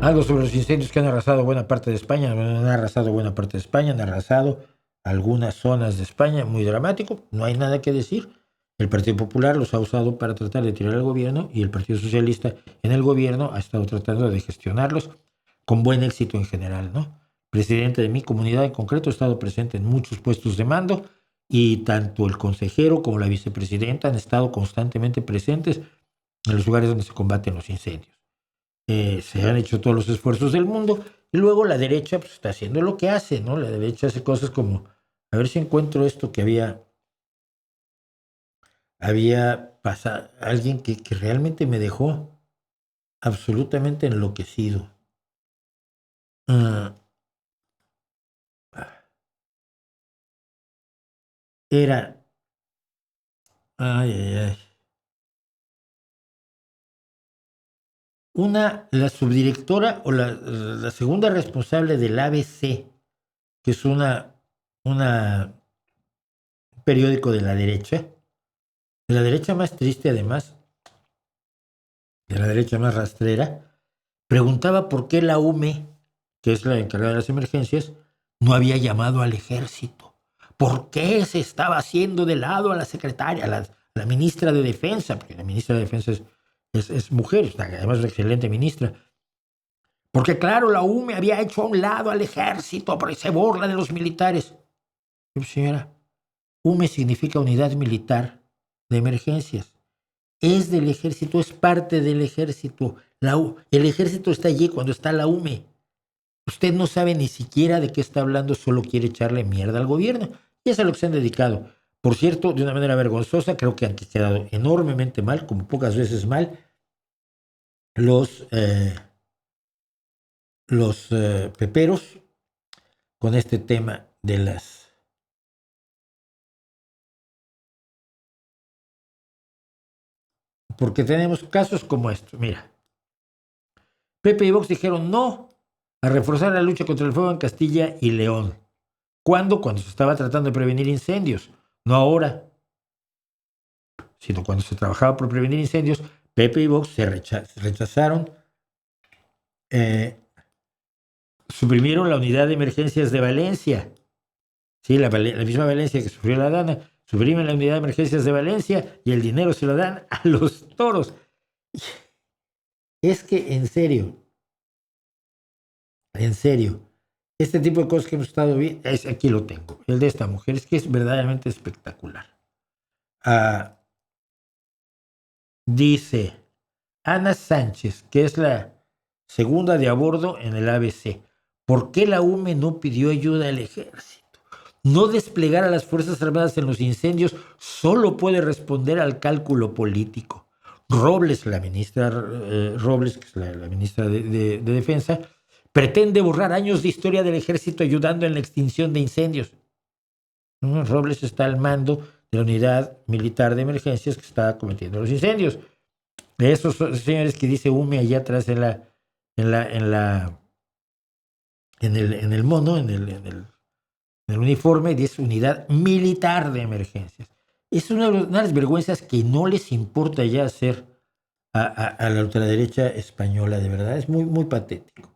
Algo sobre los incendios que han arrasado buena parte de España. No han arrasado buena parte de España, han arrasado algunas zonas de España, muy dramático, no hay nada que decir. El Partido Popular los ha usado para tratar de tirar al gobierno y el Partido Socialista en el gobierno ha estado tratando de gestionarlos con buen éxito en general, ¿no? El presidente de mi comunidad en concreto ha estado presente en muchos puestos de mando y tanto el consejero como la vicepresidenta han estado constantemente presentes en los lugares donde se combaten los incendios. Se han hecho todos los esfuerzos del mundo y luego la derecha pues, está haciendo lo que hace, ¿no? La derecha hace cosas como, a ver si encuentro esto que había pasado, alguien que realmente me dejó absolutamente enloquecido. Uh, era, ay, ay, ay, la subdirectora o la segunda responsable del ABC, que es un periódico de la derecha más triste además, de la derecha más rastrera, preguntaba por qué la UME, que es la encargada de las emergencias, no había llamado al ejército. ¿Por qué se estaba haciendo de lado a la secretaria, a la ministra de Defensa? Porque la ministra de Defensa es mujer, además es una excelente ministra. Porque claro, la UME había hecho a un lado al ejército porque se burla de los militares. Señora, UME significa Unidad Militar de Emergencias. Es del ejército, es parte del ejército. El ejército está allí cuando está la UME. Usted no sabe ni siquiera de qué está hablando, solo quiere echarle mierda al gobierno. Y eso es a lo que se han dedicado. Por cierto, de una manera vergonzosa, creo que han quedado enormemente mal, como pocas veces mal, los peperos con este tema de las... Porque tenemos casos como estos. Mira, Pepe y Vox dijeron no a reforzar la lucha contra el fuego en Castilla y León. ¿Cuándo? Cuando se estaba tratando de prevenir incendios. No ahora, sino cuando se trabajaba por prevenir incendios. Pepe y Vox se rechazaron, suprimieron la unidad de emergencias de Valencia. Sí, la misma Valencia que sufrió la Dana, suprimen la unidad de emergencias de Valencia y el dinero se lo dan a los toros. Es que, en serio, este tipo de cosas que hemos estado viendo, aquí lo tengo, el de esta mujer, es que es verdaderamente espectacular. Dice Ana Sánchez, que es la segunda de a bordo en el ABC, ¿por qué la UME no pidió ayuda al ejército? No desplegar a las Fuerzas Armadas en los incendios solo puede responder al cálculo político. Robles, la ministra Robles, que es la ministra de Defensa, pretende borrar años de historia del ejército ayudando en la extinción de incendios. Robles está al mando de la unidad militar de emergencias que está cometiendo los incendios. Esos señores que dice UME allá atrás en el mono, en el uniforme, dice Unidad Militar de Emergencias. Es una de las vergüenzas que no les importa ya hacer a la ultraderecha española, de verdad. Es muy, muy patético.